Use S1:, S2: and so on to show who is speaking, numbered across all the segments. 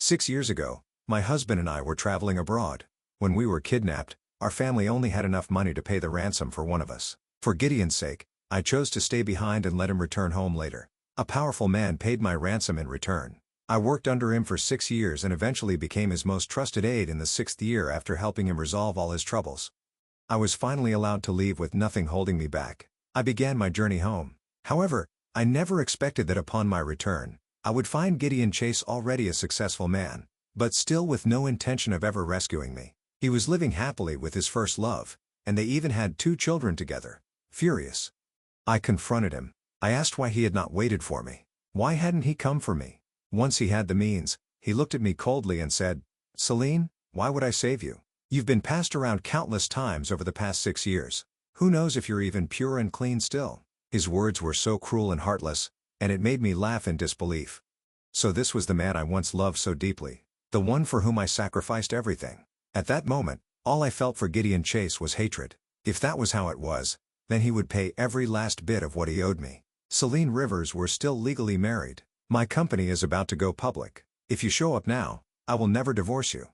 S1: 6 years ago, my husband and I were traveling abroad. When we were kidnapped, our family only had enough money to pay the ransom for one of us. For Gideon's sake, I chose to stay behind and let him return home later. A powerful man paid my ransom in return. I worked under him for 6 years and eventually became his most trusted aide in the 6th year after helping him resolve all his troubles. I was finally allowed to leave with nothing holding me back. I began my journey home. However, I never expected that upon my return, I would find Gideon Chase already a successful man, but still with no intention of ever rescuing me. He was living happily with his first love, and they even had 2 children together. Furious, I confronted him. I asked why he had not waited for me. Why hadn't he come for me? Once he had the means, he looked at me coldly and said, "Celine, why would I save you? You've been passed around countless times over the past 6 years. Who knows if you're even pure and clean still?" His words were so cruel and heartless, and it made me laugh in disbelief. So this was the man I once loved so deeply, the one for whom I sacrificed everything. At that moment, all I felt for Gideon Chase was hatred. If that was how it was, then he would pay every last bit of what he owed me. Celine Rivers were still legally married. "My company is about to go public. If you show up now, I will never divorce you."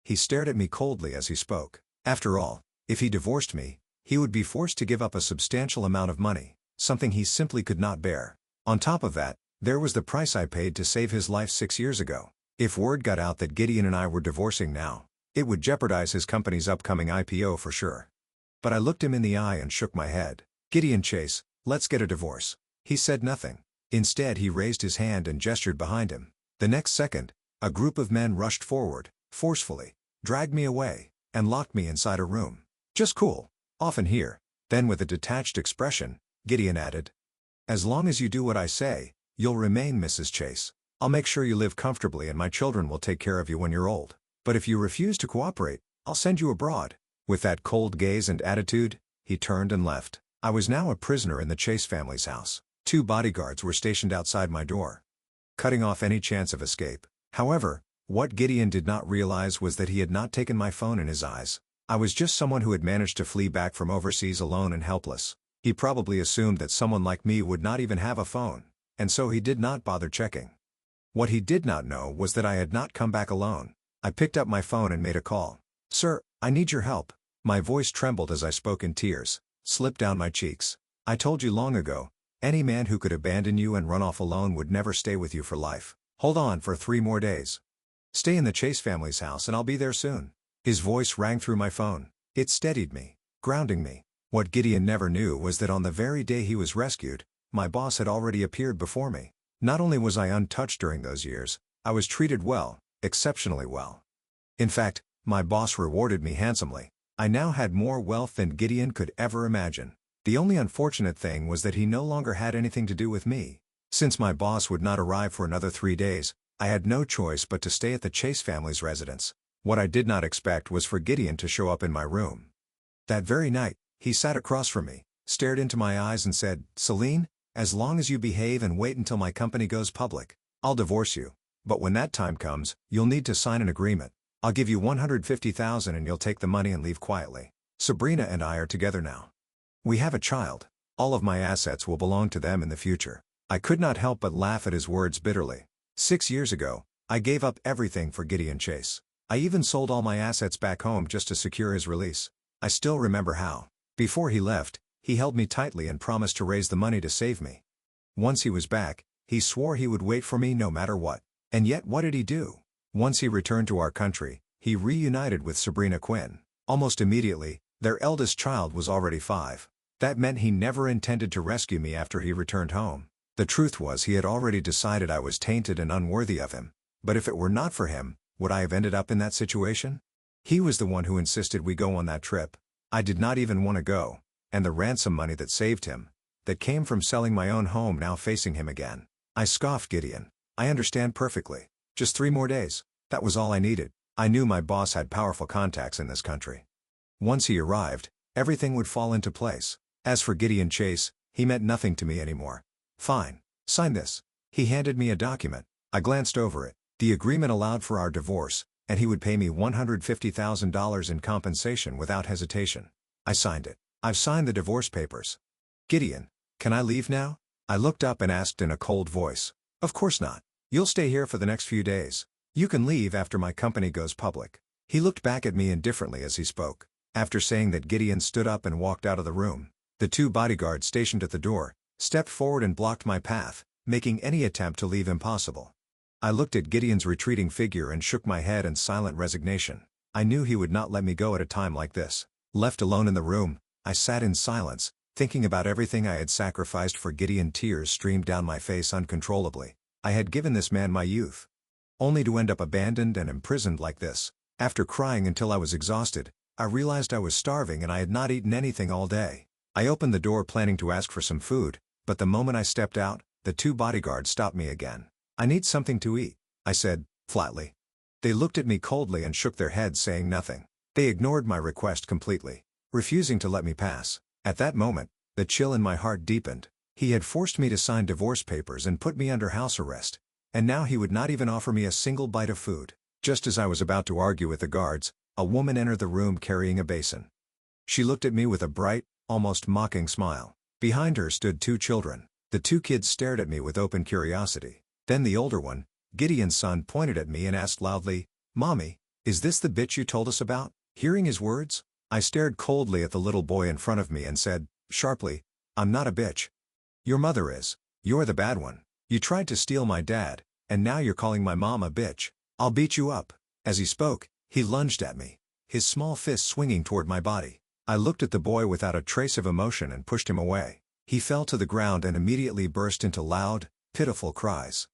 S1: He stared at me coldly as he spoke. After all, if he divorced me, he would be forced to give up a substantial amount of money, something he simply could not bear. On top of that, there was the price I paid to save his life 6 years ago. If word got out that Gideon and I were divorcing now, it would jeopardize his company's upcoming IPO for sure. But I looked him in the eye and shook my head. "Gideon Chase, let's get a divorce." He said nothing. Instead, he raised his hand and gestured behind him. The next second, a group of men rushed forward, forcefully, dragged me away, and locked me inside a room. "Just cool off in here." Then with a detached expression, Gideon added, "As long as you do what I say, you'll remain Mrs. Chase. I'll make sure you live comfortably and my children will take care of you when you're old. But if you refuse to cooperate, I'll send you abroad." With that cold gaze and attitude, he turned and left. I was now a prisoner in the Chase family's house. 2 bodyguards were stationed outside my door, cutting off any chance of escape. However, what Gideon did not realize was that he had not taken my phone in his eyes. I was just someone who had managed to flee back from overseas alone and helpless. He probably assumed that someone like me would not even have a phone, and so he did not bother checking. What he did not know was that I had not come back alone. I picked up my phone and made a call. "Sir, I need your help." My voice trembled as I spoke and tears slipped down my cheeks. "I told you long ago, any man who could abandon you and run off alone would never stay with you for life. Hold on for 3 more days. Stay in the Chase family's house and I'll be there soon." His voice rang through my phone. It steadied me, grounding me. What Gideon never knew was that on the very day he was rescued, my boss had already appeared before me. Not only was I untouched during those years, I was treated well, exceptionally well. In fact, my boss rewarded me handsomely. I now had more wealth than Gideon could ever imagine. The only unfortunate thing was that he no longer had anything to do with me. Since my boss would not arrive for another 3 days, I had no choice but to stay at the Chase family's residence. What I did not expect was for Gideon to show up in my room. That very night, he sat across from me, stared into my eyes and said, "Celine, as long as you behave and wait until my company goes public, I'll divorce you. But when that time comes, you'll need to sign an agreement. I'll give you $150,000 and you'll take the money and leave quietly. Sabrina and I are together now. We have a child. All of my assets will belong to them in the future." I could not help but laugh at his words bitterly. 6 years ago, I gave up everything for Gideon Chase. I even sold all my assets back home just to secure his release. I still remember how, before he left, he held me tightly and promised to raise the money to save me. Once he was back, he swore he would wait for me no matter what. And yet what did he do? Once he returned to our country, he reunited with Sabrina Quinn. Almost immediately, their eldest child was already 5. That meant he never intended to rescue me after he returned home. The truth was he had already decided I was tainted and unworthy of him. But if it were not for him, would I have ended up in that situation? He was the one who insisted we go on that trip. I did not even want to go, and the ransom money that saved him, that came from selling my own home now facing him again. I scoffed. "Gideon, I understand perfectly. Just 3 more days. That was all I needed." I knew my boss had powerful contacts in this country. Once he arrived, everything would fall into place. As for Gideon Chase, he meant nothing to me anymore. "Fine. Sign this." He handed me a document. I glanced over it. The agreement allowed for our divorce, and he would pay me $150,000 in compensation without hesitation. I signed it. "I've signed the divorce papers." "Gideon, can I leave now?" I looked up and asked in a cold voice. "Of course not. You'll stay here for the next few days. You can leave after my company goes public. He looked back at me indifferently as he spoke. After saying that, Gideon stood up and walked out of the room. The 2 bodyguards stationed at the door stepped forward and blocked my path, making any attempt to leave impossible. I looked at Gideon's retreating figure and shook my head in silent resignation. I knew he would not let me go at a time like this. Left alone in the room, I sat in silence, thinking about everything I had sacrificed for Gideon. Tears streamed down my face uncontrollably. I had given this man my youth, only to end up abandoned and imprisoned like this. After crying until I was exhausted, I realized I was starving and I had not eaten anything all day. I opened the door planning to ask for some food, but the moment I stepped out, the 2 bodyguards stopped me again. I need something to eat, I said, flatly. They looked at me coldly and shook their heads, saying nothing. They ignored my request completely, refusing to let me pass. At that moment, the chill in my heart deepened. He had forced me to sign divorce papers and put me under house arrest, and now he would not even offer me a single bite of food. Just as I was about to argue with the guards, a woman entered the room carrying a basin. She looked at me with a bright, almost mocking smile. Behind her stood 2 children. The 2 kids stared at me with open curiosity. Then the older one, Gideon's son, pointed at me and asked loudly, "Mommy, is this the bitch you told us about?" Hearing his words, I stared coldly at the little boy in front of me and said, sharply, "I'm not a bitch. Your mother is. You're the bad one. You tried to steal my dad, and now you're calling my mom a bitch. I'll beat you up." As he spoke, he lunged at me, his small fist swinging toward my body. I looked at the boy without a trace of emotion and pushed him away. He fell to the ground and immediately burst into loud, pitiful cries.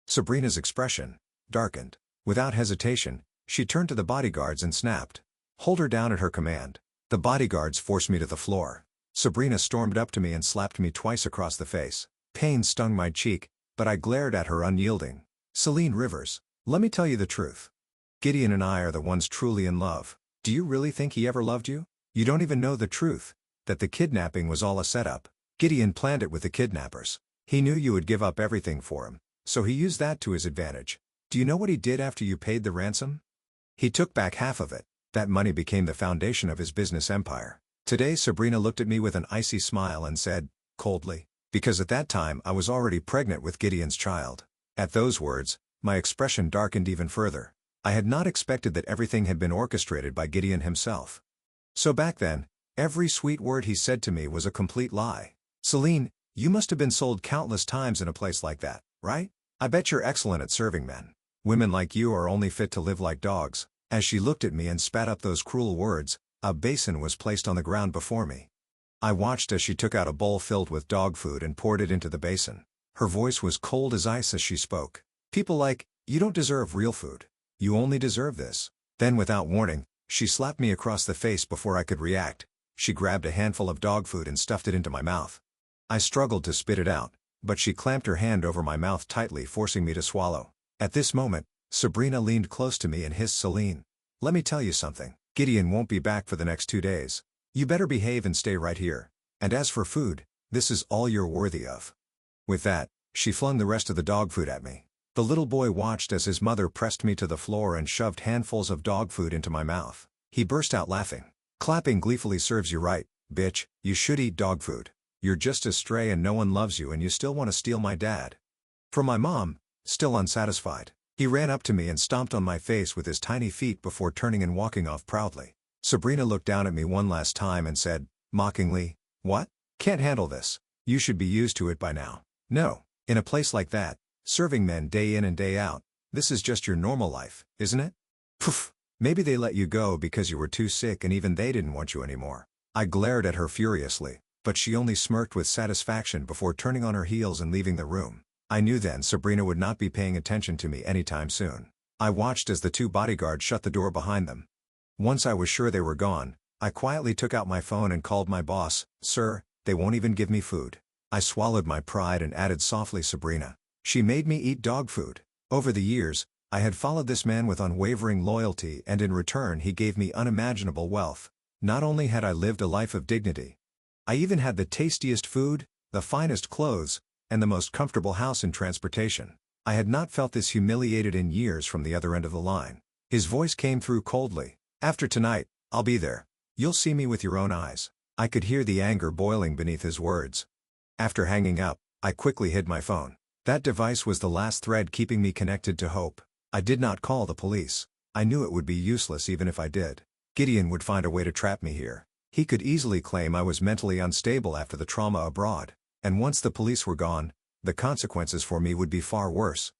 S1: Sabrina's expression darkened. Without hesitation, she turned to the bodyguards and snapped, "Hold her down," at her command. The bodyguards forced me to the floor. Sabrina stormed up to me and slapped me twice across the face. Pain stung my cheek, but I glared at her unyielding. "Celine Rivers, let me tell you the truth. Gideon and I are the ones truly in love. Do you really think he ever loved you? You don't even know the truth, that the kidnapping was all a setup. Gideon planned it with the kidnappers. He knew you would give up everything for him, so he used that to his advantage. Do you know what he did after you paid the ransom? He took back half of it. That money became the foundation of his business empire." Today Sabrina looked at me with an icy smile and said, coldly, "Because at that time I was already pregnant with Gideon's child." At those words, my expression darkened even further. I had not expected that everything had been orchestrated by Gideon himself. So back then, every sweet word he said to me was a complete lie. "Celine, you must have been sold countless times in a place like that, right? I bet you're excellent at serving men. Women like you are only fit to live like dogs." As she looked at me and spat up those cruel words, a basin was placed on the ground before me. I watched as she took out a bowl filled with dog food and poured it into the basin. Her voice was cold as ice as she spoke. "People like you don't deserve real food. You only deserve this." Then without warning, she slapped me across the face before I could react. She grabbed a handful of dog food and stuffed it into my mouth. I struggled to spit it out, but she clamped her hand over my mouth tightly, forcing me to swallow. At this moment, Sabrina leaned close to me and hissed, "Celine, let me tell you something. Gideon won't be back for the next 2 days. You better behave and stay right here. And as for food, this is all you're worthy of." With that, she flung the rest of the dog food at me. The little boy watched as his mother pressed me to the floor and shoved handfuls of dog food into my mouth. He burst out laughing. Clapping gleefully. "Serves you right, bitch, you should eat dog food. You're just a stray and no one loves you and you still want to steal my dad from my mom." Still unsatisfied, he ran up to me and stomped on my face with his tiny feet before turning and walking off proudly. Sabrina looked down at me one last time and said, mockingly, "What? Can't handle this? You should be used to it by now. No, in a place like that, serving men day in and day out, this is just your normal life, isn't it? Poof, maybe they let you go because you were too sick and even they didn't want you anymore." I glared at her furiously, but she only smirked with satisfaction before turning on her heels and leaving the room. I knew then Sabrina would not be paying attention to me anytime soon. I watched as the 2 bodyguards shut the door behind them. Once I was sure they were gone, I quietly took out my phone and called my boss. "Sir, they won't even give me food." I swallowed my pride and added softly, "Sabrina, she made me eat dog food." Over the years, I had followed this man with unwavering loyalty, and in return he gave me unimaginable wealth. Not only had I lived a life of dignity, I even had the tastiest food, the finest clothes, and the most comfortable house and transportation. I had not felt this humiliated in years. From the other end of the line, his voice came through coldly. "After tonight, I'll be there. You'll see me with your own eyes." I could hear the anger boiling beneath his words. After hanging up, I quickly hid my phone. That device was the last thread keeping me connected to hope. I did not call the police. I knew it would be useless even if I did. Gideon would find a way to trap me here. He could easily claim I was mentally unstable after the trauma abroad, and once the police were gone, the consequences for me would be far worse.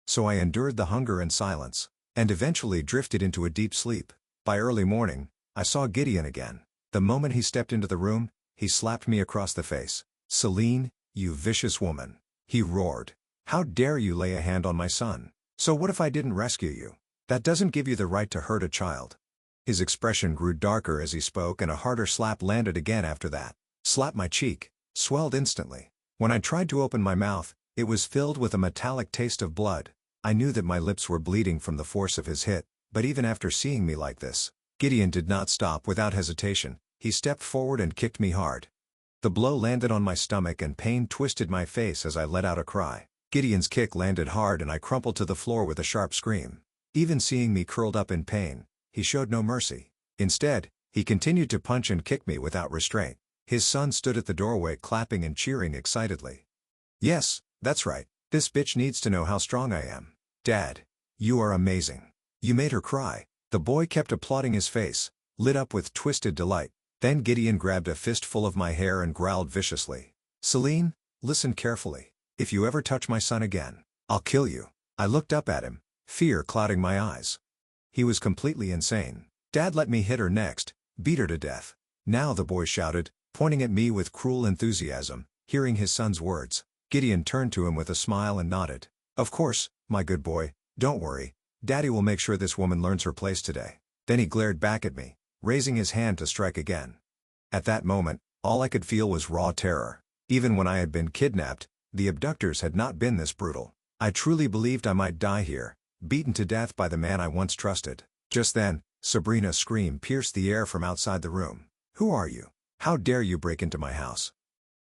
S1: So I endured the hunger and silence, and eventually drifted into a deep sleep. By early morning, I saw Gideon again. The moment he stepped into the room, he slapped me across the face. "Celine, you vicious woman," he roared. "How dare you lay a hand on my son? So what if I didn't rescue you? That doesn't give you the right to hurt a child." His expression grew darker as he spoke, and a harder slap landed again after that. Slap my cheek, swelled instantly. When I tried to open my mouth, it was filled with a metallic taste of blood. I knew that my lips were bleeding from the force of his hit, but even after seeing me like this, Gideon did not stop. Without hesitation, he stepped forward and kicked me hard. The blow landed on my stomach and pain twisted my face as I let out a cry. Gideon's kick landed hard and I crumpled to the floor with a sharp scream. Even seeing me curled up in pain, he showed no mercy. Instead, he continued to punch and kick me without restraint. His son stood at the doorway clapping and cheering excitedly. "Yes, that's right. This bitch needs to know how strong I am. Dad, you are amazing. You made her cry." The boy kept applauding, his face lit up with twisted delight. Then Gideon grabbed a fistful of my hair and growled viciously. "Celine, listen carefully. If you ever touch my son again, I'll kill you." I looked up at him, fear clouding my eyes. He was completely insane. "Dad, let me hit her next, beat her to death." "Now," the boy shouted, pointing at me with cruel enthusiasm. Hearing his son's words, Gideon turned to him with a smile and nodded. "Of course, my good boy, don't worry. Daddy will make sure this woman learns her place today." Then he glared back at me, raising his hand to strike again. At that moment, all I could feel was raw terror. Even when I had been kidnapped, the abductors had not been this brutal. I truly believed I might die here, beaten to death by the man I once trusted. Just then, Sabrina's scream pierced the air from outside the room. "Who are you? How dare you break into my house?"